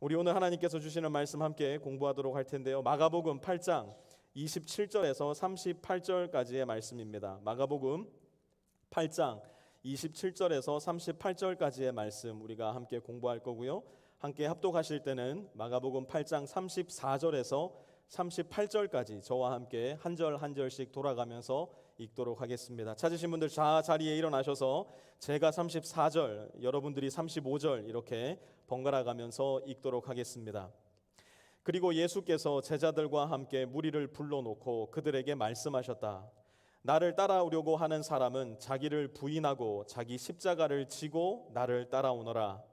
우리 오늘 하나님께서 주시는 말씀 함께 공부하도록 할 텐데요. 마가복음 8장 27절에서 38절까지의 말씀입니다. 마가복음 8장 27절에서 38절까지의 말씀 우리가 함께 공부할 거고요. 함께 합독하실 때는 마가복음 8장 34절에서 38절까지 저와 함께 한 절 한 절씩 돌아가면서 읽도록 하겠습니다. 찾으신 분들 자리에 일어나셔서 제가 34절, 여러분들이 35절 이렇게 번갈아 가면서 읽도록 하겠습니다. 그리고 예수께서 제자들과 함께 무리를 불러놓고 그들에게 말씀하셨다. 나를 따라오려고 하는 사람은 자기를 부인하고 자기 십자가를 지고 나를 따라오너라.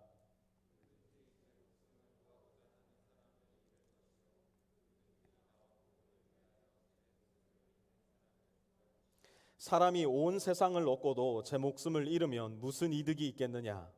사람이 온 세상을 얻고도 제 목숨을 잃으면 무슨 이득이 있겠느냐.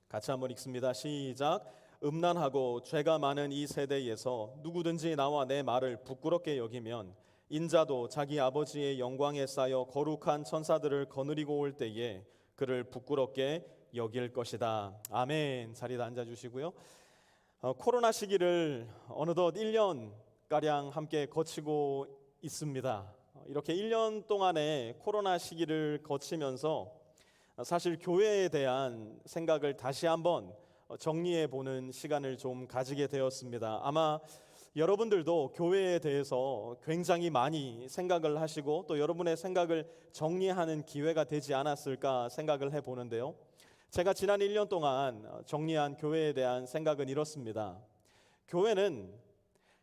같이 한번 읽습니다. 시작. 음란하고 죄가 많은 이 세대에서 누구든지 나와 내 말을 부끄럽게 여기면 인자도 자기 아버지의 영광에 쌓여 거룩한 천사들을 거느리고 올 때에 그를 부끄럽게 여길 것이다. 아멘. 자리에 앉아주시고요. 코로나 시기를 어느덧 1년 가량 함께 거치고 있습니다. 이렇게 1년 동안의 코로나 시기를 거치면서 사실 교회에 대한 생각을 다시 한번 정리해 보는 시간을 좀 가지게 되었습니다. 아마 여러분들도 교회에 대해서 굉장히 많이 생각을 하시고 또 여러분의 생각을 정리하는 기회가 되지 않았을까 생각을 해 보는데요. 제가 지난 1년 동안 정리한 교회에 대한 생각은 이렇습니다. 교회는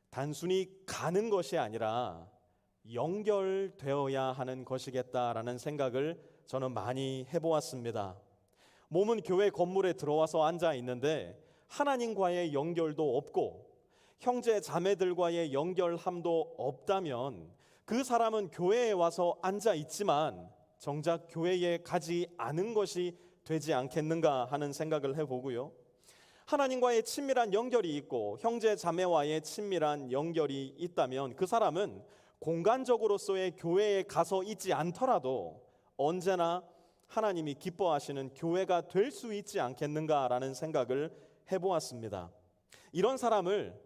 단순히 가는 것이 아니라 연결되어야 하는 것이겠다라는 생각을 저는 많이 해보았습니다. 몸은 교회 건물에 들어와서 앉아 있는데 하나님과의 연결도 없고 형제 자매들과의 연결함도 없다면 그 사람은 교회에 와서 앉아 있지만 정작 교회에 가지 않은 것이 되지 않겠는가 하는 생각을 해보고요. 하나님과의 친밀한 연결이 있고 형제 자매와의 친밀한 연결이 있다면 그 사람은 공간적으로서의 교회에 가서 있지 않더라도 언제나 하나님이 기뻐하시는 교회가 될 수 있지 않겠는가라는 생각을 해보았습니다. 이런 사람을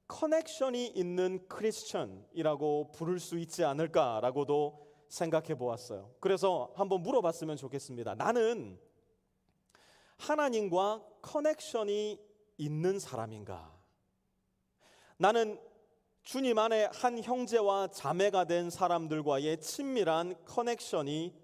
커넥션이 있는 크리스천이라고 부를 수 있지 않을까라고도 생각해 보았어요. 그래서 한번 물어봤으면 좋겠습니다. 나는 하나님과 커넥션이 있는 사람인가? 나는 주님 안에 한 형제와 자매가 된 사람들과의 친밀한 커넥션이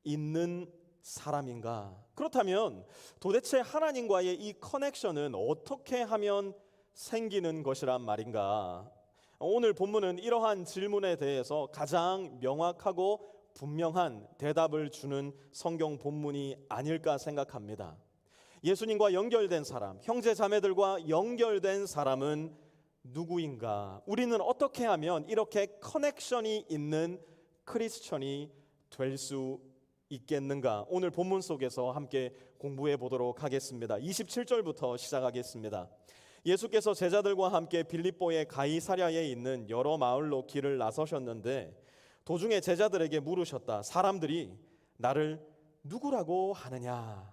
있는 사람인가? 그렇다면 도대체 하나님과의 이 커넥션은 어떻게 하면 생기는 것이란 말인가? 오늘 본문은 이러한 질문에 대해서 가장 명확하고 분명한 대답을 주는 성경 본문이 아닐까 생각합니다. 예수님과 연결된 사람, 형제 자매들과 연결된 사람은 누구인가? 우리는 어떻게 하면 이렇게 커넥션이 있는 크리스천이 될 수 있겠는가? 오늘 본문 속에서 함께 공부해 보도록 하겠습니다. 27절부터 시작하겠습니다. 예수께서 제자들과 함께 빌립보의 가이사랴에 있는 여러 마을로 길을 나서셨는데 도중에 제자들에게 물으셨다. 사람들이 나를 누구라고 하느냐?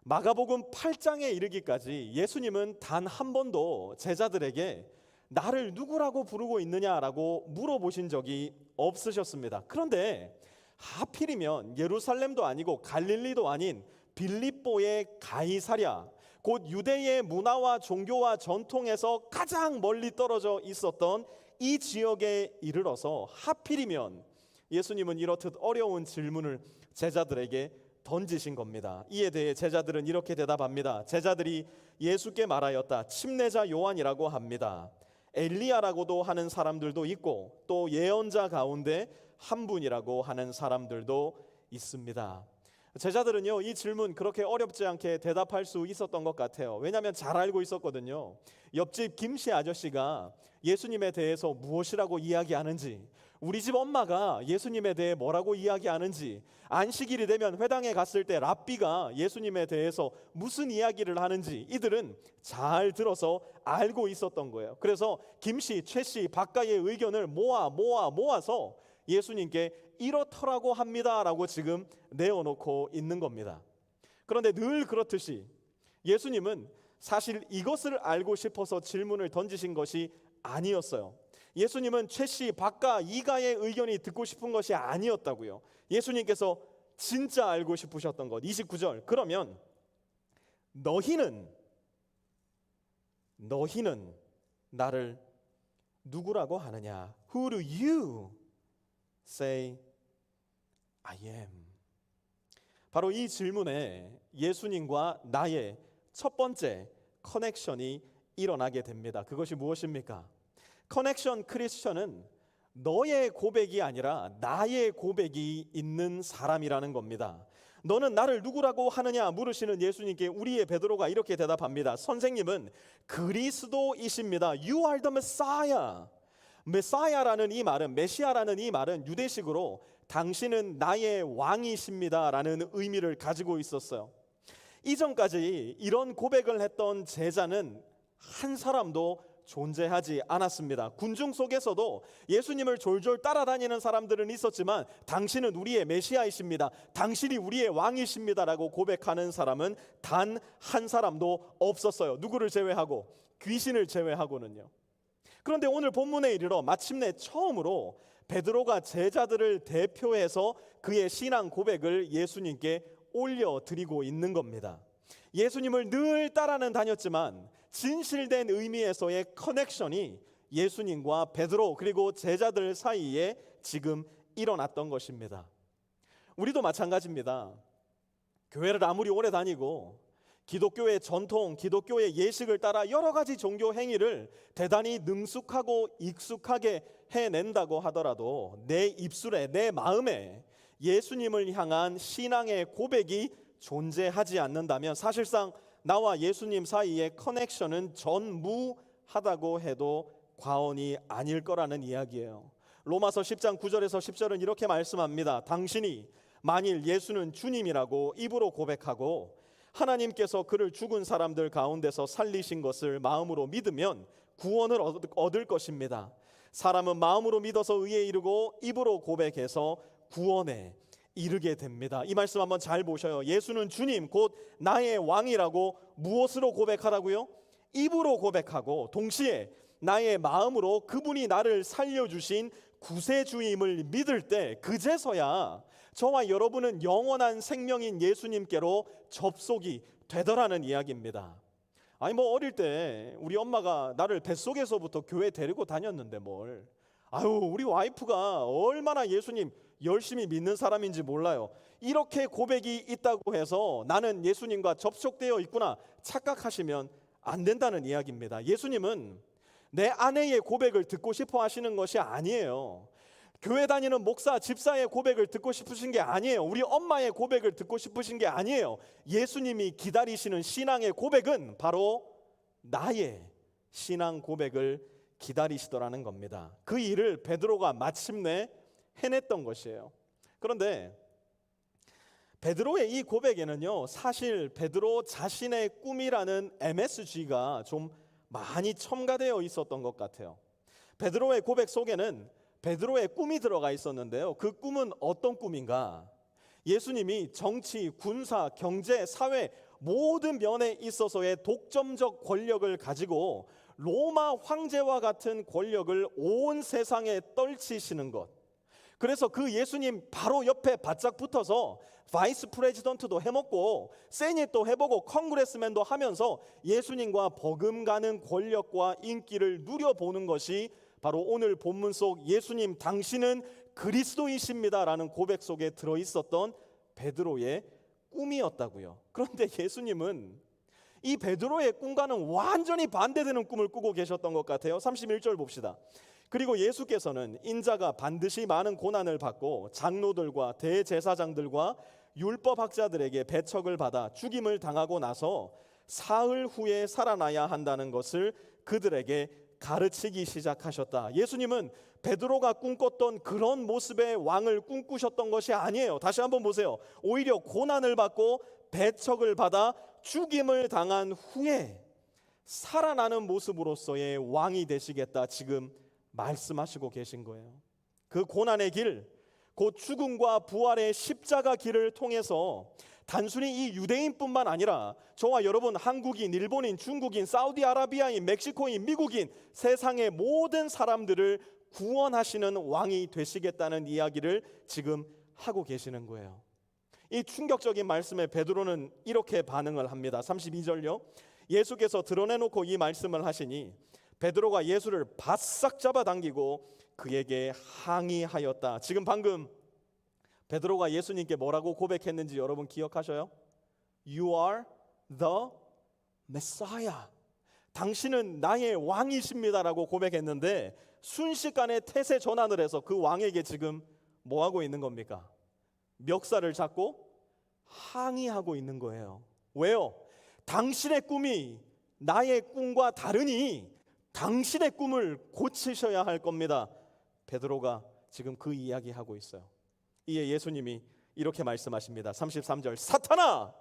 마가복음 8장에 이르기까지 예수님은 단 한 번도 제자들에게 나를 누구라고 부르고 있느냐라고 물어보신 적이 없으셨습니다. 그런데 하필이면 예루살렘도 아니고 갈릴리도 아닌 빌립보의 가이사랴, 곧 유대의 문화와 종교와 전통에서 가장 멀리 떨어져 있었던 이 지역에 이르러서 하필이면 예수님은 이렇듯 어려운 질문을 제자들에게 던지신 겁니다. 이에 대해 제자들은 이렇게 대답합니다. 제자들이 예수께 말하였다. 침례자 요한이라고 합니다. 엘리야라고도 하는 사람들도 있고 또 예언자 가운데 한 분이라고 하는 사람들도 있습니다. 제자들은요, 이 질문 그렇게 어렵지 않게 대답할 수 있었던 것 같아요. 왜냐하면 잘 알고 있었거든요. 옆집 김씨 아저씨가 예수님에 대해서 무엇이라고 이야기하는지, 우리 집 엄마가 예수님에 대해 뭐라고 이야기하는지, 안식일이 되면 회당에 갔을 때 랍비가 예수님에 대해서 무슨 이야기를 하는지 이들은 잘 들어서 알고 있었던 거예요. 그래서 김씨, 최씨, 박가의 의견을 모아서 예수님께 이렇더라고 합니다라고 지금 내어놓고 있는 겁니다. 그런데 늘 그렇듯이 예수님은 사실 이것을 알고 싶어서 질문을 던지신 것이 아니었어요. 예수님은 최씨, 박가, 이가의 의견이 듣고 싶은 것이 아니었다고요. 예수님께서 진짜 알고 싶으셨던 것. 29절. 그러면 너희는 나를 누구라고 하느냐? Who do you say I am? 바로 이 질문에 예수님과 나의 첫 번째 커넥션이 일어나게 됩니다. 그것이 무엇입니까? 커넥션 크리스천은 너의 고백이 아니라 나의 고백이 있는 사람이라는 겁니다. 너는 나를 누구라고 하느냐 물으시는 예수님께 우리의 베드로가 이렇게 대답합니다. 선생님은 그리스도이십니다. You are the Messiah. 메사야라는 이 말은, 메시아라는 이 말은 유대식으로 당신은 나의 왕이십니다라는 의미를 가지고 있었어요. 이전까지 이런 고백을 했던 제자는 한 사람도 존재하지 않았습니다. 군중 속에서도 예수님을 졸졸 따라다니는 사람들은 있었지만 당신은 우리의 메시아이십니다, 당신이 우리의 왕이십니다라고 고백하는 사람은 단 한 사람도 없었어요. 누구를 제외하고? 귀신을 제외하고는요. 그런데 오늘 본문에 이르러 마침내 처음으로 베드로가 제자들을 대표해서 그의 신앙 고백을 예수님께 올려드리고 있는 겁니다. 예수님을 늘 따라는 다녔지만 진실된 의미에서의 커넥션이 예수님과 베드로 그리고 제자들 사이에 지금 일어났던 것입니다. 우리도 마찬가지입니다. 교회를 아무리 오래 다니고 기독교의 전통, 기독교의 예식을 따라 여러 가지 종교 행위를 대단히 능숙하고 익숙하게 해낸다고 하더라도 내 입술에, 내 마음에 예수님을 향한 신앙의 고백이 존재하지 않는다면 사실상 나와 예수님 사이의 커넥션은 전무하다고 해도 과언이 아닐 거라는 이야기예요. 로마서 10장 9절에서 10절은 이렇게 말씀합니다. 당신이 만일 예수는 주님이라고 입으로 고백하고 하나님께서 그를 죽은 사람들 가운데서 살리신 것을 마음으로 믿으면 구원을 얻을 것입니다. 사람은 마음으로 믿어서 의에 이르고 입으로 고백해서 구원에 이르게 됩니다. 이 말씀 한번 잘 보셔요. 예수는 주님 곧 나의 왕이라고 무엇으로 고백하라고요? 입으로 고백하고 동시에 나의 마음으로 그분이 나를 살려주신 구세주임을 믿을 때 그제서야 저와 여러분은 영원한 생명인 예수님께로 접속이 되더라는 이야기입니다. 아니 뭐 어릴 때 우리 엄마가 나를 뱃속에서부터 교회 데리고 다녔는데 뭘, 아유 우리 와이프가 얼마나 예수님 열심히 믿는 사람인지 몰라요. 이렇게 고백이 있다고 해서 나는 예수님과 접촉되어 있구나 착각하시면 안 된다는 이야기입니다. 예수님은 내 아내의 고백을 듣고 싶어 하시는 것이 아니에요. 교회 다니는 목사, 집사의 고백을 듣고 싶으신 게 아니에요. 우리 엄마의 고백을 듣고 싶으신 게 아니에요. 예수님이 기다리시는 신앙의 고백은 바로 나의 신앙 고백을 기다리시더라는 겁니다. 그 일을 베드로가 마침내 해냈던 것이에요. 그런데 베드로의 이 고백에는요, 사실 베드로 자신의 꿈이라는 MSG가 좀 많이 첨가되어 있었던 것 같아요. 베드로의 고백 속에는 베드로의 꿈이 들어가 있었는데요. 그 꿈은 어떤 꿈인가? 예수님이 정치, 군사, 경제, 사회 모든 면에 있어서의 독점적 권력을 가지고 로마 황제와 같은 권력을 온 세상에 떨치시는 것. 그래서 그 예수님 바로 옆에 바짝 붙어서 바이스 프레지던트도 해먹고 세닛도 해보고 컨그레스맨도 하면서 예수님과 버금가는 권력과 인기를 누려보는 것이 바로 오늘 본문 속 예수님 당신은 그리스도이십니다라는 고백 속에 들어있었던 베드로의 꿈이었다고요. 그런데 예수님은 이 베드로의 꿈과는 완전히 반대되는 꿈을 꾸고 계셨던 것 같아요. 31절 봅시다. 그리고 예수께서는 인자가 반드시 많은 고난을 받고 장로들과 대제사장들과 율법학자들에게 배척을 받아 죽임을 당하고 나서 사흘 후에 살아나야 한다는 것을 그들에게 가르치기 시작하셨다. 예수님은 베드로가 꿈꿨던 그런 모습의 왕을 꿈꾸셨던 것이 아니에요. 다시 한번 보세요. 오히려 고난을 받고 배척을 받아 죽임을 당한 후에 살아나는 모습으로서의 왕이 되시겠다 지금 말씀하시고 계신 거예요. 그 고난의 길, 곧 죽음과 부활의 십자가 길을 통해서 단순히 이 유대인뿐만 아니라 저와 여러분 한국인, 일본인, 중국인, 사우디아라비아인, 멕시코인, 미국인 세상의 모든 사람들을 구원하시는 왕이 되시겠다는 이야기를 지금 하고 계시는 거예요. 이 충격적인 말씀에 베드로는 이렇게 반응을 합니다. 32절요. 예수께서 드러내놓고 이 말씀을 하시니 베드로가 예수를 바싹 잡아당기고 그에게 항의하였다. 지금 방금 베드로가 예수님께 뭐라고 고백했는지 여러분 기억하셔요? You are the Messiah. 당신은 나의 왕이십니다라고 고백했는데 순식간에 태세 전환을 해서 그 왕에게 지금 뭐 하고 있는 겁니까? 멱살을 잡고 항의하고 있는 거예요. 왜요? 당신의 꿈이 나의 꿈과 다르니 당신의 꿈을 고치셔야 할 겁니다. 베드로가 지금 그 이야기하고 있어요. 이에 예수님이 이렇게 말씀하십니다. 33절, 사탄아,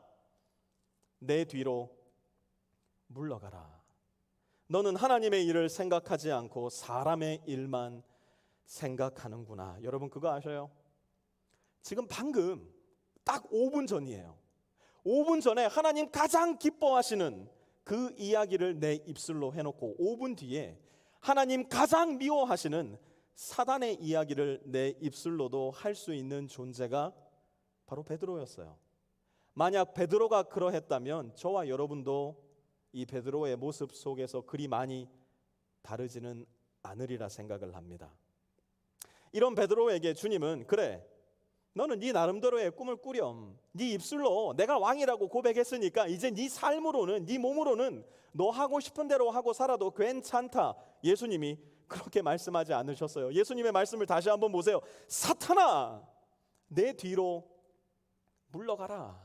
내 뒤로 물러가라. 너는 하나님의 일을 생각하지 않고 사람의 일만 생각하는구나. 여러분 그거 아셔요? 지금 방금 딱 5분 전이에요. 5분 전에 하나님 가장 기뻐하시는 그 이야기를 내 입술로 해놓고 5분 뒤에 하나님 가장 미워하시는 사단의 이야기를 내 입술로도 할 수 있는 존재가 바로 베드로였어요. 만약 베드로가 그러했다면 저와 여러분도 이 베드로의 모습 속에서 그리 많이 다르지는 않으리라 생각을 합니다. 이런 베드로에게 주님은 그래, 너는 네 나름대로의 꿈을 꾸렴. 네 입술로 내가 왕이라고 고백했으니까 이제 네 삶으로는, 네 몸으로는 너 하고 싶은 대로 하고 살아도 괜찮다. 예수님이 그렇게 말씀하지 않으셨어요. 예수님의 말씀을 다시 한번 보세요. 사탄아, 내 뒤로 물러가라.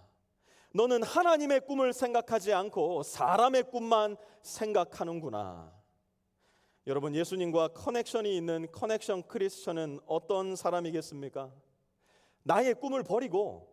너는 하나님의 꿈을 생각하지 않고 사람의 꿈만 생각하는구나. 여러분, 예수님과 커넥션이 있는 커넥션 크리스천은 어떤 사람이겠습니까? 나의 꿈을 버리고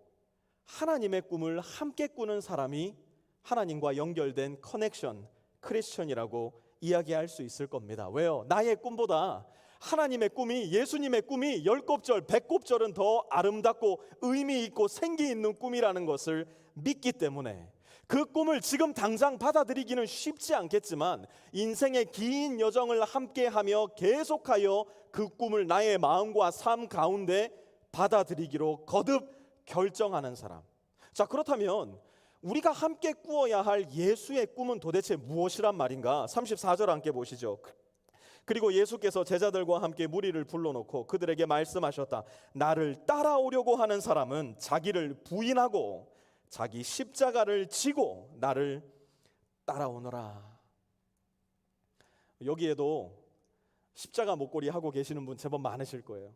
하나님의 꿈을 함께 꾸는 사람이 하나님과 연결된 커넥션 크리스천이라고 이야기할 수 있을 겁니다. 왜요? 나의 꿈보다 하나님의 꿈이, 예수님의 꿈이 10곱절, 100곱절은 더 아름답고 의미 있고 생기 있는 꿈이라는 것을 믿기 때문에 그 꿈을 지금 당장 받아들이기는 쉽지 않겠지만 인생의 긴 여정을 함께하며 계속하여 그 꿈을 나의 마음과 삶 가운데 받아들이기로 거듭 결정하는 사람. 자, 그렇다면 우리가 함께 꾸어야 할 예수의 꿈은 도대체 무엇이란 말인가? 34절 함께 보시죠. 그리고 예수께서 제자들과 함께 무리를 불러놓고 그들에게 말씀하셨다. 나를 따라오려고 하는 사람은 자기를 부인하고 자기 십자가를 지고 나를 따라오너라. 여기에도 십자가 목걸이 하고 계시는 분 제법 많으실 거예요.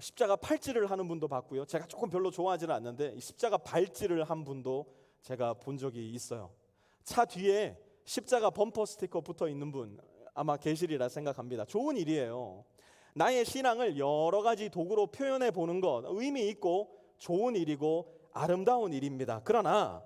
십자가 팔찌를 하는 분도 봤고요. 제가 조금 별로 좋아하지는 않는데 십자가 발찌를 한 분도 제가 본 적이 있어요. 차 뒤에 십자가 범퍼 스티커 붙어 있는 분 아마 계시리라 생각합니다. 좋은 일이에요. 나의 신앙을 여러 가지 도구로 표현해 보는 것 의미 있고 좋은 일이고 아름다운 일입니다. 그러나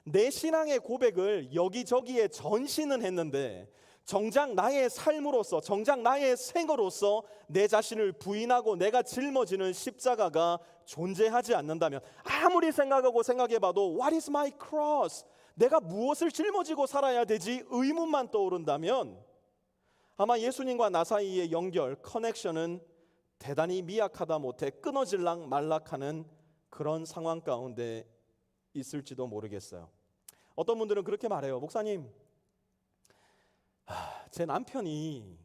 내 신앙의 고백을 여기저기에 전시는 했는데 정작 나의 삶으로서, 정작 나의 생으로서 내 자신을 부인하고 내가 짊어지는 십자가가 존재하지 않는다면, 아무리 생각하고 생각해봐도 What is my cross? 내가 무엇을 짊어지고 살아야 되지? 의문만 떠오른다면 아마 예수님과 나 사이의 연결, 커넥션은 대단히 미약하다 못해 끊어질락 말락하는 그런 상황 가운데 있을지도 모르겠어요. 어떤 분들은 그렇게 말해요. 목사님, 제 남편이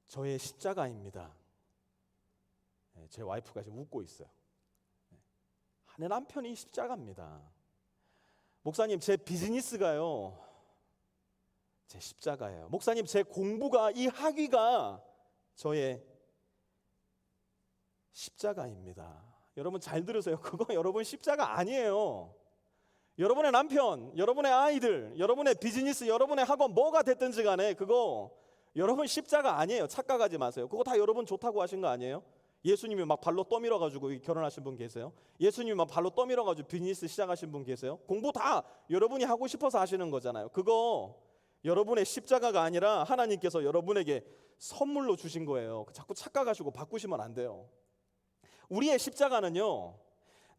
저의 십자가입니다. 제 와이프가 지금 웃고 있어요. 내 남편이 십자가입니다. 목사님, 제 비즈니스가요, 제 십자가예요. 목사님, 제 공부가, 이 학위가 저의 십자가입니다. 여러분 잘 들으세요. 그거 여러분 십자가 아니에요. 여러분의 남편, 여러분의 아이들, 여러분의 비즈니스, 여러분의 학원 뭐가 됐든지 간에 그거 여러분 십자가 아니에요. 착각하지 마세요. 그거 다 여러분 좋다고 하신 거 아니에요? 예수님이 막 발로 떠밀어가지고 결혼하신 분 계세요? 예수님이 막 발로 떠밀어가지고 비즈니스 시작하신 분 계세요? 공부 다 여러분이 하고 싶어서 하시는 거잖아요. 그거 여러분의 십자가가 아니라 하나님께서 여러분에게 선물로 주신 거예요. 자꾸 착각하시고 바꾸시면 안 돼요. 우리의 십자가는요,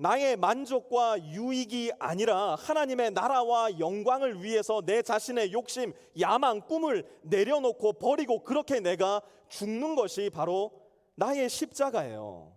나의 만족과 유익이 아니라 하나님의 나라와 영광을 위해서 내 자신의 욕심, 야망, 꿈을 내려놓고 버리고 그렇게 내가 죽는 것이 바로 나의 십자가예요.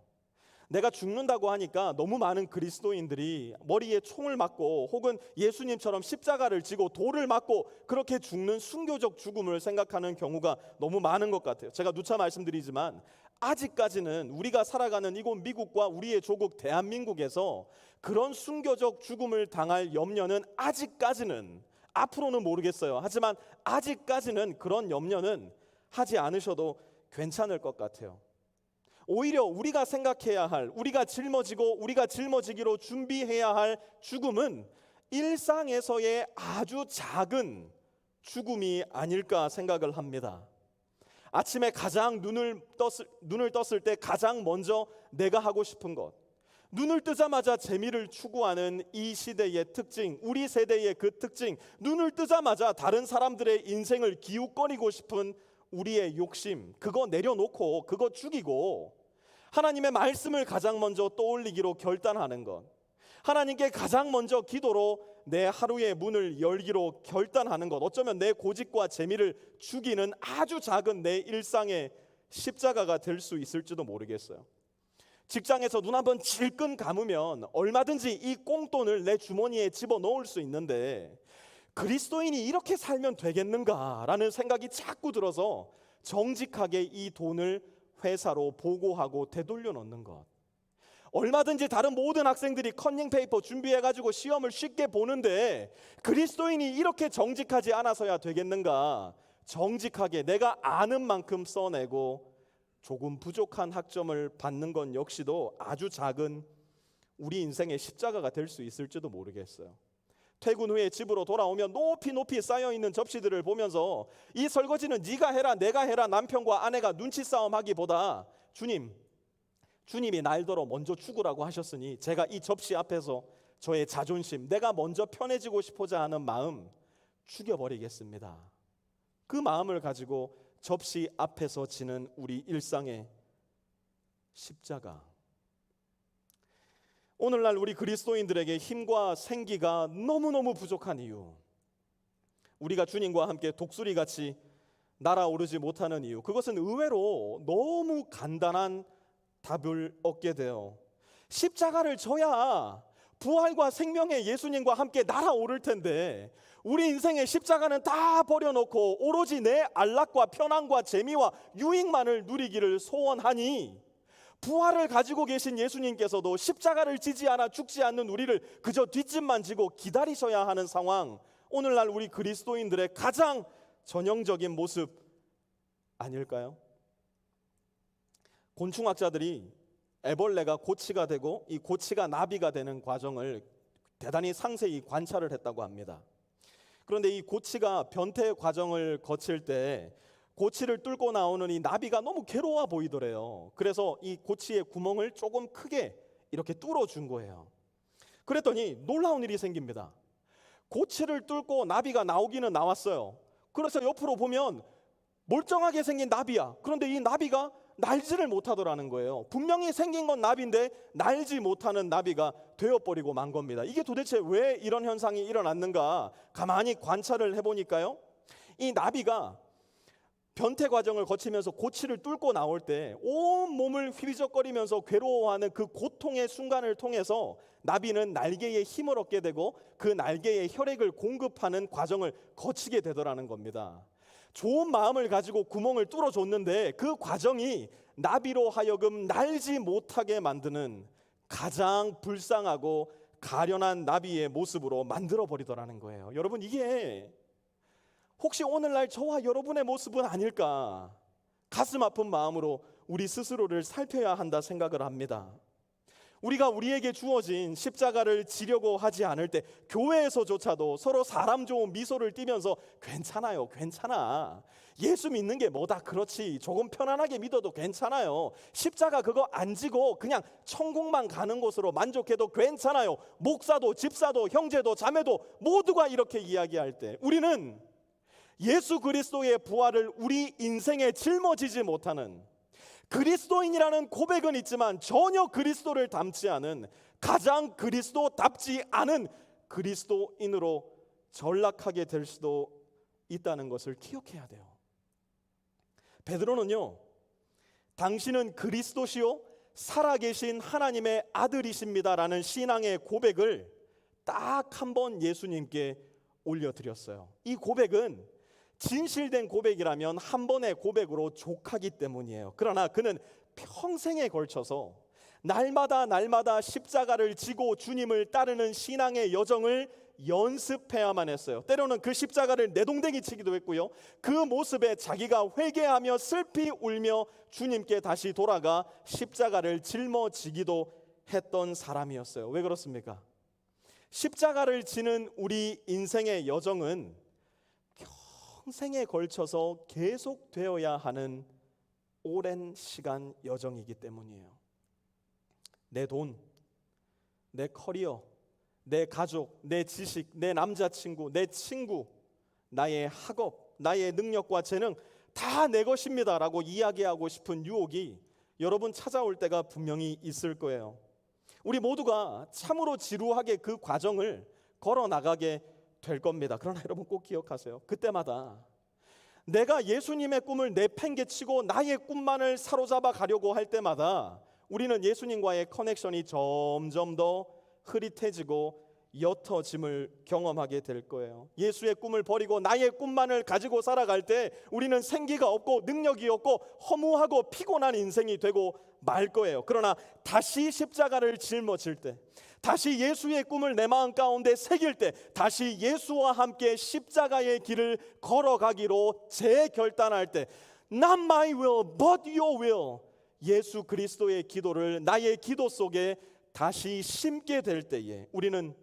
내가 죽는다고 하니까 너무 많은 그리스도인들이 머리에 총을 맞고 혹은 예수님처럼 십자가를 지고 돌을 맞고 그렇게 죽는 순교적 죽음을 생각하는 경우가 너무 많은 것 같아요. 제가 누차 말씀드리지만 아직까지는 우리가 살아가는 이곳 미국과 우리의 조국 대한민국에서 그런 순교적 죽음을 당할 염려는 아직까지는, 앞으로는 모르겠어요. 하지만 아직까지는 그런 염려는 하지 않으셔도 괜찮을 것 같아요. 오히려 우리가 생각해야 할, 우리가 짊어지고 우리가 짊어지기로 준비해야 할 죽음은 일상에서의 아주 작은 죽음이 아닐까 생각을 합니다. 아침에 가장 눈을 떴을 때 가장 먼저 내가 하고 싶은 것, 눈을 뜨자마자 재미를 추구하는 이 시대의 특징, 우리 세대의 그 특징, 눈을 뜨자마자 다른 사람들의 인생을 기웃거리고 싶은 우리의 욕심, 그거 내려놓고 그거 죽이고 하나님의 말씀을 가장 먼저 떠올리기로 결단하는 것, 하나님께 가장 먼저 기도로 내 하루의 문을 열기로 결단하는 것, 어쩌면 내 고집과 재미를 죽이는 아주 작은 내 일상의 십자가가 될 수 있을지도 모르겠어요. 직장에서 눈 한번 질끈 감으면 얼마든지 이 꽁돈을 내 주머니에 집어넣을 수 있는데 그리스도인이 이렇게 살면 되겠는가라는 생각이 자꾸 들어서 정직하게 이 돈을 회사로 보고하고 되돌려 넣는 것. 얼마든지 다른 모든 학생들이 커닝 페이퍼 준비해가지고 시험을 쉽게 보는데 그리스도인이 이렇게 정직하지 않아서야 되겠는가? 정직하게 내가 아는 만큼 써내고 조금 부족한 학점을 받는 건 역시도 아주 작은 우리 인생의 십자가가 될 수 있을지도 모르겠어요. 퇴근 후에 집으로 돌아오면 높이 높이 쌓여있는 접시들을 보면서 이 설거지는 네가 해라 내가 해라 남편과 아내가 눈치 싸움하기보다 주님이 날더러 먼저 죽으라고 하셨으니 제가 이 접시 앞에서 저의 자존심, 내가 먼저 편해지고 싶어자 하는 마음 죽여버리겠습니다. 그 마음을 가지고 접시 앞에서 지는 우리 일상의 십자가. 오늘날 우리 그리스도인들에게 힘과 생기가 너무너무 부족한 이유, 우리가 주님과 함께 독수리같이 날아오르지 못하는 이유, 그것은 의외로 너무 간단한 답을 얻게 돼요. 십자가를 져야 부활과 생명의 예수님과 함께 날아오를 텐데 우리 인생의 십자가는 다 버려놓고 오로지 내 안락과 편안과 재미와 유익만을 누리기를 소원하니 부활을 가지고 계신 예수님께서도 십자가를 지지 않아 죽지 않는 우리를 그저 뒷짐만 지고 기다리셔야 하는 상황, 오늘날 우리 그리스도인들의 가장 전형적인 모습 아닐까요? 곤충학자들이 애벌레가 고치가 되고 이 고치가 나비가 되는 과정을 대단히 상세히 관찰을 했다고 합니다. 그런데 이 고치가 변태 과정을 거칠 때 고치를 뚫고 나오는 이 나비가 너무 괴로워 보이더래요. 그래서 이 고치의 구멍을 조금 크게 이렇게 뚫어준 거예요. 그랬더니 놀라운 일이 생깁니다. 고치를 뚫고 나비가 나오기는 나왔어요. 그래서 옆으로 보면 멀쩡하게 생긴 나비야. 그런데 이 나비가 날지를 못하더라는 거예요. 분명히 생긴 건 나비인데 날지 못하는 나비가 되어버리고 만 겁니다. 이게 도대체 왜 이런 현상이 일어났는가 가만히 관찰을 해보니까요, 이 나비가 변태 과정을 거치면서 고치를 뚫고 나올 때 온 몸을 휘비적거리면서 괴로워하는 그 고통의 순간을 통해서 나비는 날개에 힘을 얻게 되고 그 날개에 혈액을 공급하는 과정을 거치게 되더라는 겁니다. 좋은 마음을 가지고 구멍을 뚫어줬는데 그 과정이 나비로 하여금 날지 못하게 만드는 가장 불쌍하고 가련한 나비의 모습으로 만들어버리더라는 거예요. 여러분, 이게 혹시 오늘날 저와 여러분의 모습은 아닐까? 가슴 아픈 마음으로 우리 스스로를 살펴야 한다 생각을 합니다. 우리가 우리에게 주어진 십자가를 지려고 하지 않을 때 교회에서조차도 서로 사람 좋은 미소를 띠면서 괜찮아요, 괜찮아. 예수 믿는 게 뭐다, 그렇지. 조금 편안하게 믿어도 괜찮아요. 십자가 그거 안 지고 그냥 천국만 가는 곳으로 만족해도 괜찮아요. 목사도 집사도 형제도 자매도 모두가 이렇게 이야기할 때 우리는 예수 그리스도의 부활을 우리 인생에 짊어지지 못하는, 그리스도인이라는 고백은 있지만 전혀 그리스도를 닮지 않은 가장 그리스도답지 않은 그리스도인으로 전락하게 될 수도 있다는 것을 기억해야 돼요. 베드로는요, 당신은 그리스도시요 살아계신 하나님의 아들이십니다라는 신앙의 고백을 딱 한 번 예수님께 올려드렸어요. 이 고백은 진실된 고백이라면 한 번의 고백으로 족하기 때문이에요. 그러나 그는 평생에 걸쳐서 날마다 십자가를 지고 주님을 따르는 신앙의 여정을 연습해야만 했어요. 때로는 그 십자가를 내동댕이 치기도 했고요. 그 모습에 자기가 회개하며 슬피 울며 주님께 다시 돌아가 십자가를 짊어지기도 했던 사람이었어요. 왜 그렇습니까? 십자가를 지는 우리 인생의 여정은 평생에 걸쳐서 계속되어야 하는 오랜 시간 여정이기 때문이에요. 내 돈, 내 커리어, 내 가족, 내 지식, 내 남자친구, 내 친구, 나의 학업, 나의 능력과 재능 다 내 것입니다라고 이야기하고 싶은 유혹이 여러분 찾아올 때가 분명히 있을 거예요. 우리 모두가 참으로 지루하게 그 과정을 걸어 나가게 될 겁니다. 그러나 여러분 꼭 기억하세요. 그때마다 내가 예수님의 꿈을 내팽개치고 나의 꿈만을 사로잡아 가려고 할 때마다 우리는 예수님과의 커넥션이 점점 더 흐릿해지고 옅어짐을 경험하게 될 거예요. 예수의 꿈을 버리고 나의 꿈만을 가지고 살아갈 때 우리는 생기가 없고 능력이 없고 허무하고 피곤한 인생이 되고 말 거예요. 그러나 다시 십자가를 짊어질 때, 다시 예수의 꿈을 내 마음 가운데 새길 때, 다시 예수와 함께 십자가의 길을 걸어가기로 재결단할 때, Not my will, but your will, 예수 그리스도의 기도를 나의 기도 속에 다시 심게 될 때에 우리는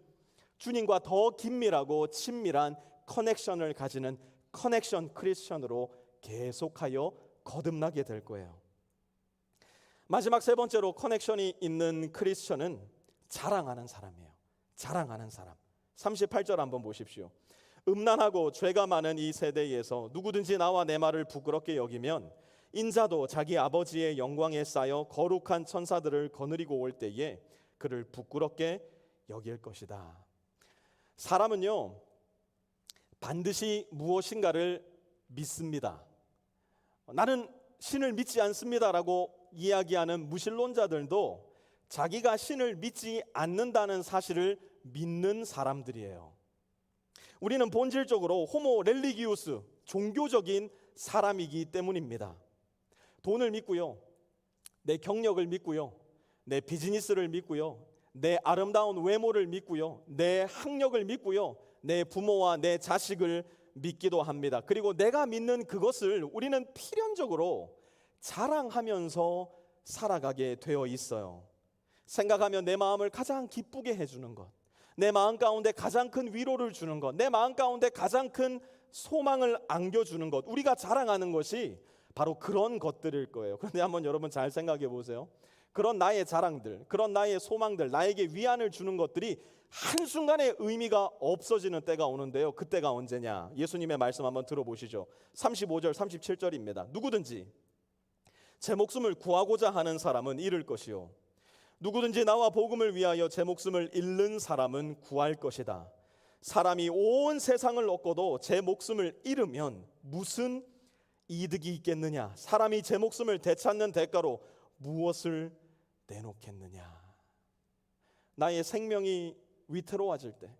주님과 더 긴밀하고 친밀한 커넥션을 가지는 커넥션 크리스천으로 계속하여 거듭나게 될 거예요. 마지막 세 번째로 커넥션이 있는 크리스천은 자랑하는 사람이에요. 자랑하는 사람. 38절 한번 보십시오. 음란하고 죄가 많은 이 세대에서 누구든지 나와 내 말을 부끄럽게 여기면 인자도 자기 아버지의 영광에 쌓여 거룩한 천사들을 거느리고 올 때에 그를 부끄럽게 여길 것이다. 사람은요, 반드시 무엇인가를 믿습니다. 나는 신을 믿지 않습니다라고 이야기하는 무신론자들도 자기가 신을 믿지 않는다는 사실을 믿는 사람들이에요. 우리는 본질적으로 호모 렐리기우스, 종교적인 사람이기 때문입니다. 돈을 믿고요, 내 경력을 믿고요, 내 비즈니스를 믿고요, 내 아름다운 외모를 믿고요, 내 학력을 믿고요, 내 부모와 내 자식을 믿기도 합니다. 그리고 내가 믿는 그것을 우리는 필연적으로 자랑하면서 살아가게 되어 있어요. 생각하면 내 마음을 가장 기쁘게 해주는 것, 내 마음 가운데 가장 큰 위로를 주는 것, 내 마음 가운데 가장 큰 소망을 안겨주는 것, 우리가 자랑하는 것이 바로 그런 것들일 거예요. 그런데 한번 여러분 잘 생각해 보세요. 그런 나의 자랑들, 그런 나의 소망들, 나에게 위안을 주는 것들이 한순간에 의미가 없어지는 때가 오는데요. 그때가 언제냐? 예수님의 말씀 한번 들어보시죠. 35절 37절입니다. 누구든지 제 목숨을 구하고자 하는 사람은 잃을 것이요, 누구든지 나와 복음을 위하여 제 목숨을 잃는 사람은 구할 것이다. 사람이 온 세상을 얻고도 제 목숨을 잃으면 무슨 이득이 있겠느냐? 사람이 제 목숨을 되찾는 대가로 무엇을 내놓겠느냐? 나의 생명이 위태로워질 때,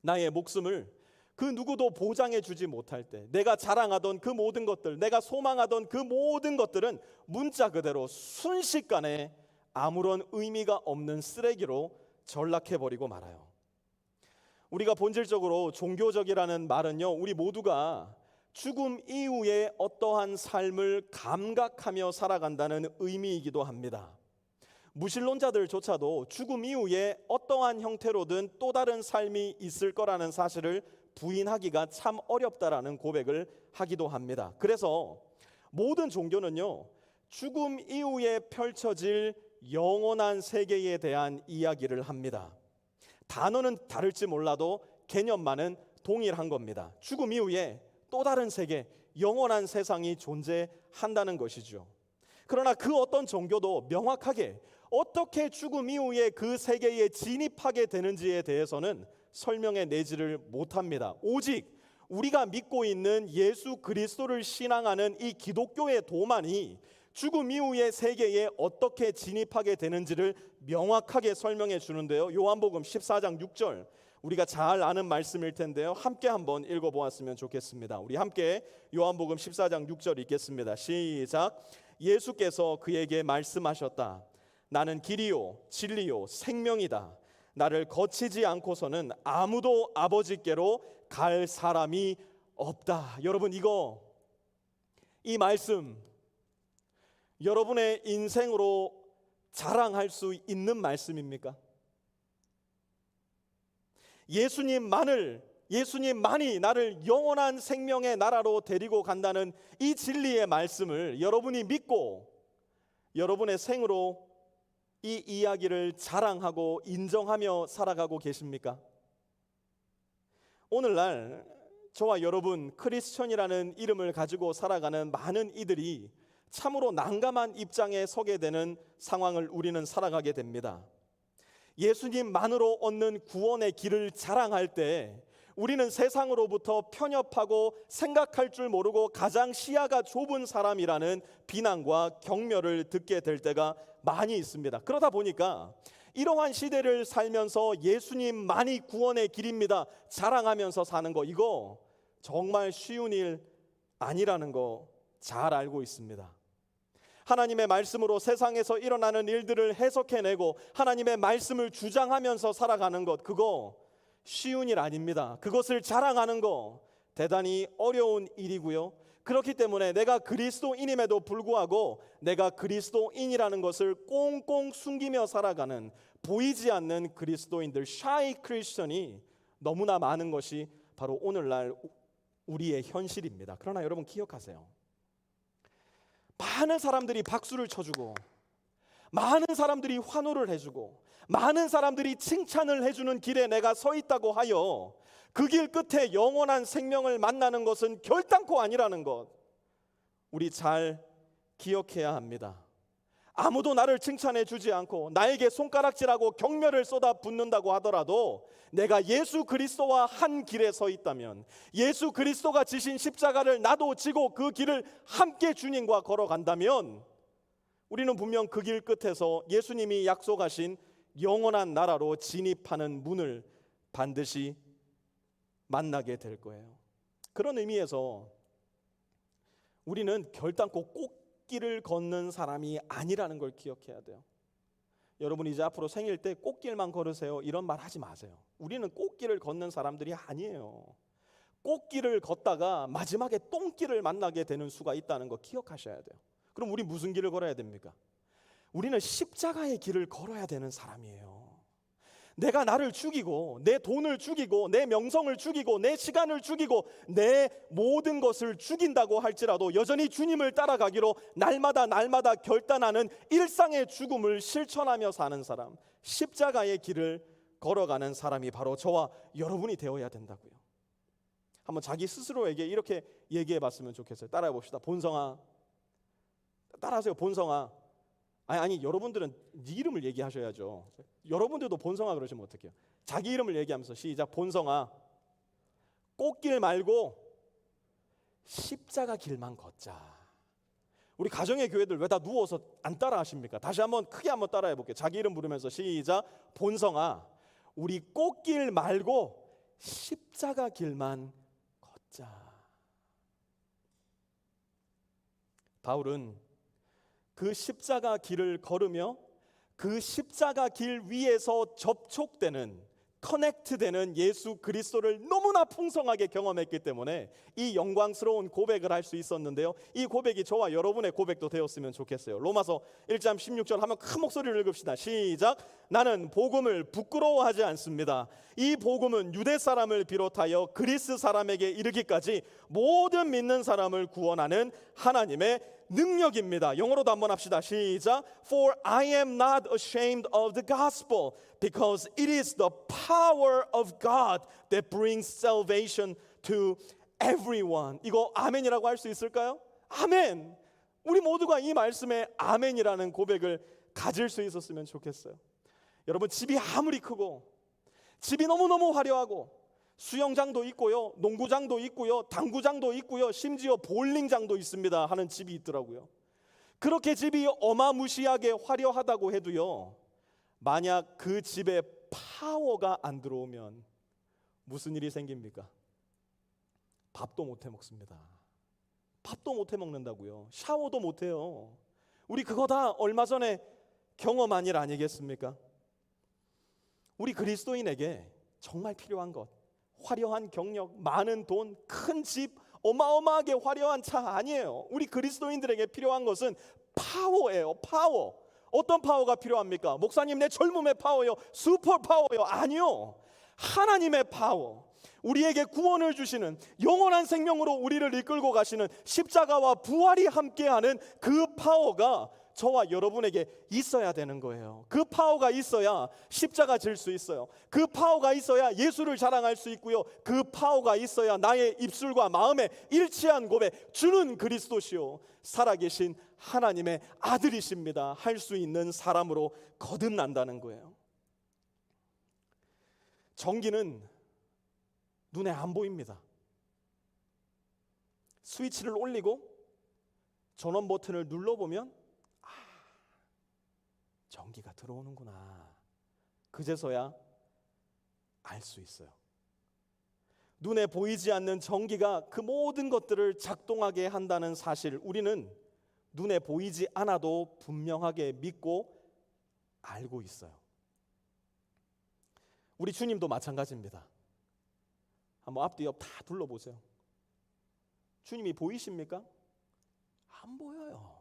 나의 목숨을 그 누구도 보장해 주지 못할 때, 내가 자랑하던 그 모든 것들, 내가 소망하던 그 모든 것들은 문자 그대로 순식간에 아무런 의미가 없는 쓰레기로 전락해버리고 말아요. 우리가 본질적으로 종교적이라는 말은요, 우리 모두가 죽음 이후에 어떠한 삶을 감각하며 살아간다는 의미이기도 합니다. 무신론자들조차도 죽음 이후에 어떠한 형태로든 또 다른 삶이 있을 거라는 사실을 부인하기가 참 어렵다라는 고백을 하기도 합니다. 그래서 모든 종교는요, 죽음 이후에 펼쳐질 영원한 세계에 대한 이야기를 합니다. 단어는 다를지 몰라도 개념만은 동일한 겁니다. 죽음 이후에 또 다른 세계, 영원한 세상이 존재한다는 것이죠. 그러나 그 어떤 종교도 명확하게 어떻게 죽음 이후에 그 세계에 진입하게 되는지에 대해서는 설명해 내지를 못합니다. 오직 우리가 믿고 있는 예수 그리스도를 신앙하는 이 기독교의 도만이 죽음 이후의 세계에 어떻게 진입하게 되는지를 명확하게 설명해 주는데요. 요한복음 14장 6절, 우리가 잘 아는 말씀일 텐데요. 함께 한번 읽어보았으면 좋겠습니다. 우리 함께 요한복음 14장 6절 읽겠습니다. 시작. 예수께서 그에게 말씀하셨다. 나는 길이요 진리요 생명이다. 나를 거치지 않고서는 아무도 아버지께로 갈 사람이 없다. 여러분, 이 말씀 여러분의 인생으로 자랑할 수 있는 말씀입니까? 예수님만이 나를 영원한 생명의 나라로 데리고 간다는 이 진리의 말씀을 여러분이 믿고 여러분의 생으로 이 이야기를 자랑하고 인정하며 살아가고 계십니까? 오늘날 저와 여러분, 크리스천이라는 이름을 가지고 살아가는 많은 이들이 참으로 난감한 입장에 서게 되는 상황을 우리는 살아가게 됩니다. 예수님만으로 얻는 구원의 길을 자랑할 때 우리는 세상으로부터 편협하고 생각할 줄 모르고 가장 시야가 좁은 사람이라는 비난과 경멸을 듣게 될 때가 많이 있습니다. 그러다 보니까 이러한 시대를 살면서 예수님만이 구원의 길입니다 자랑하면서 사는 거, 이거 정말 쉬운 일 아니라는 거 잘 알고 있습니다. 하나님의 말씀으로 세상에서 일어나는 일들을 해석해내고 하나님의 말씀을 주장하면서 살아가는 것, 그거 쉬운 일 아닙니다. 그것을 자랑하는 거 대단히 어려운 일이고요. 그렇기 때문에 내가 그리스도인임에도 불구하고 내가 그리스도인이라는 것을 꽁꽁 숨기며 살아가는 보이지 않는 그리스도인들, 샤이 크리스천이 너무나 많은 것이 바로 오늘날 우리의 현실입니다. 그러나 여러분 기억하세요. 많은 사람들이 박수를 쳐주고 많은 사람들이 환호를 해주고 많은 사람들이 칭찬을 해주는 길에 내가 서 있다고 하여 그 길 끝에 영원한 생명을 만나는 것은 결단코 아니라는 것, 우리 잘 기억해야 합니다. 아무도 나를 칭찬해 주지 않고 나에게 손가락질하고 경멸을 쏟아붓는다고 하더라도 내가 예수 그리스도와 한 길에 서 있다면, 예수 그리스도가 지신 십자가를 나도 지고 그 길을 함께 주님과 걸어간다면 우리는 분명 그 길 끝에서 예수님이 약속하신 영원한 나라로 진입하는 문을 반드시 만나게 될 거예요. 그런 의미에서 우리는 결단코 꽃길을 걷는 사람이 아니라는 걸 기억해야 돼요. 여러분 이제 앞으로 생일 때 꽃길만 걸으세요 이런 말 하지 마세요. 우리는 꽃길을 걷는 사람들이 아니에요. 꽃길을 걷다가 마지막에 똥길을 만나게 되는 수가 있다는 거 기억하셔야 돼요. 그럼 우리 무슨 길을 걸어야 됩니까? 우리는 십자가의 길을 걸어야 되는 사람이에요. 내가 나를 죽이고 내 돈을 죽이고 내 명성을 죽이고 내 시간을 죽이고 내 모든 것을 죽인다고 할지라도 여전히 주님을 따라가기로 날마다 결단하는 일상의 죽음을 실천하며 사는 사람, 십자가의 길을 걸어가는 사람이 바로 저와 여러분이 되어야 된다고요. 한번 자기 스스로에게 이렇게 얘기해 봤으면 좋겠어요. 따라해 봅시다. 본성아. 따라하세요. 본성아. 아니 여러분들은 네 이름을 얘기하셔야죠. 여러분들도 본성아 그러시면 어떡해요? 자기 이름을 얘기하면서 시작. 본성아, 꽃길 말고 십자가 길만 걷자. 우리 가정의 교회들 왜 다 누워서 안 따라 하십니까? 다시 한번 크게 한번 따라해 볼게요. 자기 이름 부르면서 시작. 본성아, 우리 꽃길 말고 십자가 길만 걷자. 바울은 그 십자가 길을 걸으며 그 십자가 길 위에서 접촉되는, 커넥트되는 예수 그리스도를 너무나 풍성하게 경험했기 때문에 이 영광스러운 고백을 할 수 있었는데요. 이 고백이 저와 여러분의 고백도 되었으면 좋겠어요. 로마서 1장 16절 한번 큰 목소리를 읽읍시다. 시작. 나는 복음을 부끄러워하지 않습니다. 이 복음은 유대 사람을 비롯하여 그리스 사람에게 이르기까지 모든 믿는 사람을 구원하는 하나님의 능력입니다. 영어로도 한번 합시다. 시작. For I am not ashamed of the gospel, because it is the power of God that brings salvation to everyone. 이거 아멘이라고 할 수 있을까요? 아멘. 우리 모두가 이 말씀에 아멘이라는 고백을 가질 수 있었으면 좋겠어요. 여러분, 집이 아무리 크고 집이 너무너무 화려하고 수영장도 있고요, 농구장도 있고요, 당구장도 있고요, 심지어 볼링장도 있습니다 하는 집이 있더라고요. 그렇게 집이 어마무시하게 화려하다고 해도요, 만약 그 집에 파워가 안 들어오면 무슨 일이 생깁니까? 밥도 못 해 먹습니다. 밥도 못 해 먹는다고요. 샤워도 못 해요. 우리 그거 다 얼마 전에 경험한 일 아니겠습니까? 우리 그리스도인에게 정말 필요한 것, 화려한 경력, 많은 돈, 큰 집, 어마어마하게 화려한 차 아니에요. 우리 그리스도인들에게 필요한 것은 파워예요. 파워. 어떤 파워가 필요합니까? 목사님, 내 젊음의 파워요, 슈퍼 파워요. 아니요. 하나님의 파워. 우리에게 구원을 주시는, 영원한 생명으로 우리를 이끌고 가시는 십자가와 부활이 함께하는 그 파워가 저와 여러분에게 있어야 되는 거예요. 그 파워가 있어야 십자가 질 수 있어요. 그 파워가 있어야 예수를 자랑할 수 있고요. 그 파워가 있어야 나의 입술과 마음에 일치한 고백, 주는 그리스도시요 살아계신 하나님의 아들이십니다 할 수 있는 사람으로 거듭난다는 거예요. 전기는 눈에 안 보입니다. 스위치를 올리고 전원 버튼을 눌러보면 전기가 들어오는구나, 그제서야 알 수 있어요. 눈에 보이지 않는 전기가 그 모든 것들을 작동하게 한다는 사실, 우리는 눈에 보이지 않아도 분명하게 믿고 알고 있어요. 우리 주님도 마찬가지입니다. 한번 앞뒤 옆 다 둘러보세요. 주님이 보이십니까? 안 보여요.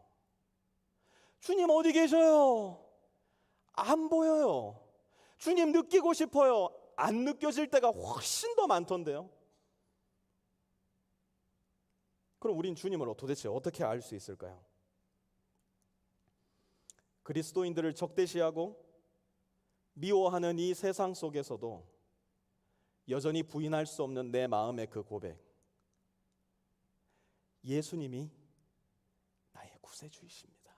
주님 어디 계셔요? 안 보여요. 주님 느끼고 싶어요. 안 느껴질 때가 훨씬 더 많던데요. 그럼 우린 주님을 도대체 어떻게 알 수 있을까요? 그리스도인들을 적대시하고 미워하는 이 세상 속에서도 여전히 부인할 수 없는 내 마음의 그 고백, 예수님이 나의 구세주이십니다.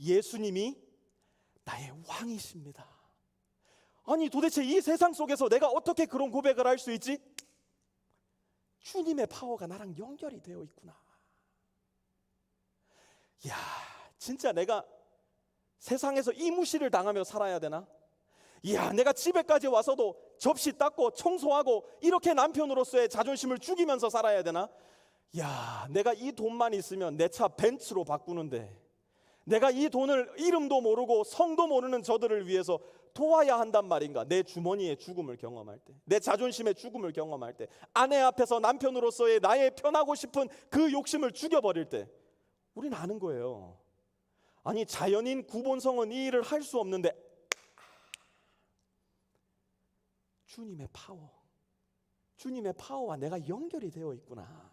예수님이 나의 왕이십니다. 아니, 도대체 이 세상 속에서 내가 어떻게 그런 고백을 할 수 있지? 주님의 파워가 나랑 연결이 되어 있구나. 야, 진짜 내가 세상에서 이 무시를 당하며 살아야 되나? 이야, 내가 집에까지 와서도 접시 닦고 청소하고 이렇게 남편으로서의 자존심을 죽이면서 살아야 되나? 야, 내가 이 돈만 있으면 내 차 벤츠로 바꾸는데, 내가 이 돈을 이름도 모르고 성도 모르는 저들을 위해서 도와야 한단 말인가? 내 주머니의 죽음을 경험할 때, 내 자존심의 죽음을 경험할 때, 아내 앞에서 남편으로서의 나의 편하고 싶은 그 욕심을 죽여버릴 때, 우린 아는 거예요. 아니, 자연인 구본성은 이 일을 할 수 없는데 주님의 파워, 주님의 파워와 내가 연결이 되어 있구나.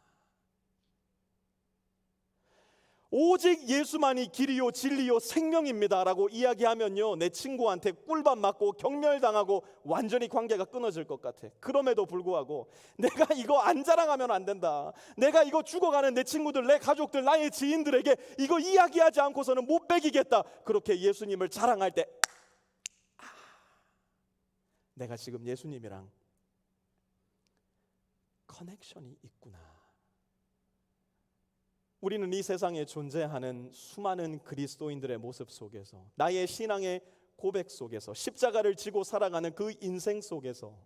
오직 예수만이 길이요 진리요 생명입니다 라고 이야기하면요, 내 친구한테 꿀밤 맞고 경멸당하고 완전히 관계가 끊어질 것 같아. 그럼에도 불구하고 내가 이거 안 자랑하면 안 된다, 내가 이거 죽어가는 내 친구들, 내 가족들, 나의 지인들에게 이거 이야기하지 않고서는 못 배기겠다, 그렇게 예수님을 자랑할 때 내가 지금 예수님이랑 커넥션이 있구나. 우리는 이 세상에 존재하는 수많은 그리스도인들의 모습 속에서, 나의 신앙의 고백 속에서, 십자가를 지고 살아가는 그 인생 속에서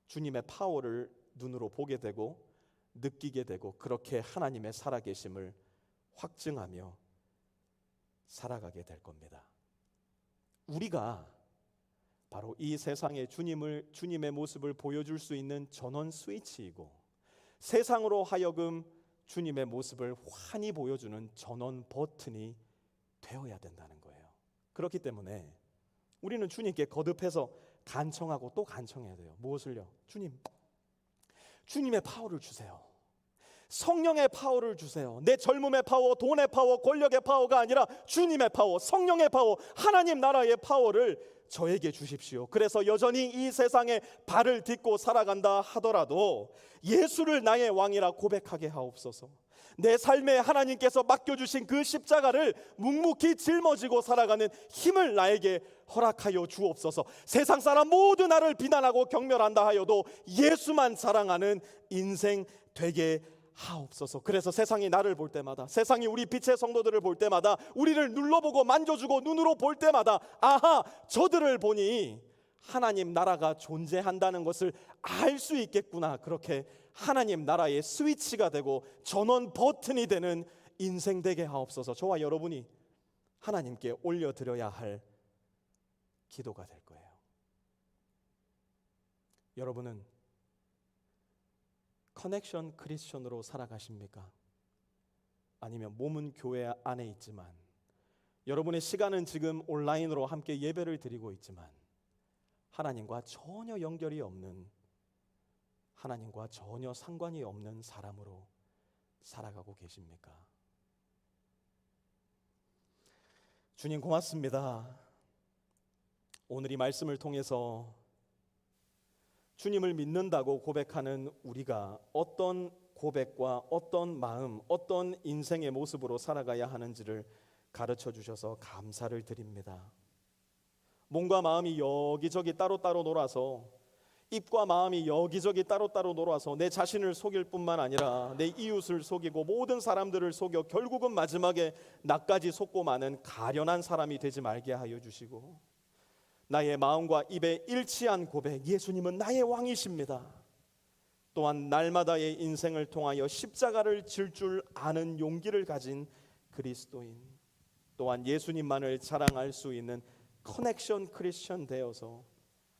주님의 파워를 눈으로 보게 되고 느끼게 되고, 그렇게 하나님의 살아계심을 확증하며 살아가게 될 겁니다. 우리가 바로 이 세상에 주님의 모습을 보여줄 수 있는 전원 스위치이고, 세상으로 하여금 주님의 모습을 환히 보여주는 전원 버튼이 되어야 된다는 거예요. 그렇기 때문에 우리는 주님께 거듭해서 간청하고 또 간청해야 돼요. 무엇을요? 주님, 주님의 파워를 주세요. 성령의 파워를 주세요. 내 젊음의 파워, 돈의 파워, 권력의 파워가 아니라 주님의 파워, 성령의 파워, 하나님 나라의 파워를 저에게 주십시오. 그래서 여전히 이 세상에 발을 딛고 살아간다 하더라도 예수를 나의 왕이라 고백하게 하옵소서. 내 삶에 하나님께서 맡겨주신 그 십자가를 묵묵히 짊어지고 살아가는 힘을 나에게 허락하여 주옵소서. 세상 사람 모두 나를 비난하고 경멸한다 하여도 예수만 사랑하는 인생 되게 하옵소서. 그래서 세상이 나를 볼 때마다, 세상이 우리 빛의 성도들을 볼 때마다, 우리를 눌러보고 만져주고 눈으로 볼 때마다, 아하, 저들을 보니 하나님 나라가 존재한다는 것을 알 수 있겠구나. 그렇게 하나님 나라의 스위치가 되고 전원 버튼이 되는 인생 되게 하옵소서. 저와 여러분이 하나님께 올려드려야 할 기도가 될 거예요. 여러분은 커넥션 크리스천으로 살아가십니까? 아니면 몸은 교회 안에 있지만 여러분의 시간은 지금 온라인으로 함께 예배를 드리고 있지만 하나님과 전혀 연결이 없는, 하나님과 전혀 상관이 없는 사람으로 살아가고 계십니까? 주님 고맙습니다. 오늘 이 말씀을 통해서 주님을 믿는다고 고백하는 우리가 어떤 고백과 어떤 마음, 어떤 인생의 모습으로 살아가야 하는지를 가르쳐 주셔서 감사를 드립니다. 몸과 마음이 여기저기 따로따로 놀아서, 입과 마음이 여기저기 따로따로 놀아서 내 자신을 속일 뿐만 아니라 내 이웃을 속이고 모든 사람들을 속여 결국은 마지막에 나까지 속고 마는 가련한 사람이 되지 말게 하여 주시고, 나의 마음과 입에 일치한 고백, 예수님은 나의 왕이십니다. 또한 날마다의 인생을 통하여 십자가를 질 줄 아는 용기를 가진 그리스도인, 또한 예수님만을 자랑할 수 있는 커넥션 크리스천 되어서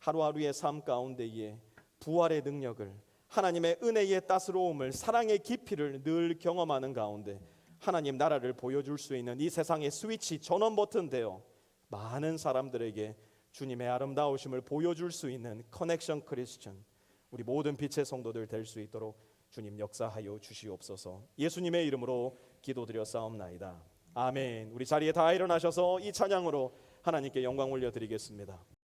하루하루의 삶 가운데에 부활의 능력을, 하나님의 은혜의 따스로움을, 사랑의 깊이를 늘 경험하는 가운데 하나님 나라를 보여줄 수 있는 이 세상의 스위치 전원 버튼 되어 많은 사람들에게 주님의 아름다우심을 보여줄 수 있는 커넥션 크리스천, 우리 모든 빛의 성도들 될 수 있도록 주님 역사하여 주시옵소서. 예수님의 이름으로 기도드렸사옵나이다. 아멘. 우리 자리에 다 일어나셔서 이 찬양으로 하나님께 영광 올려드리겠습니다.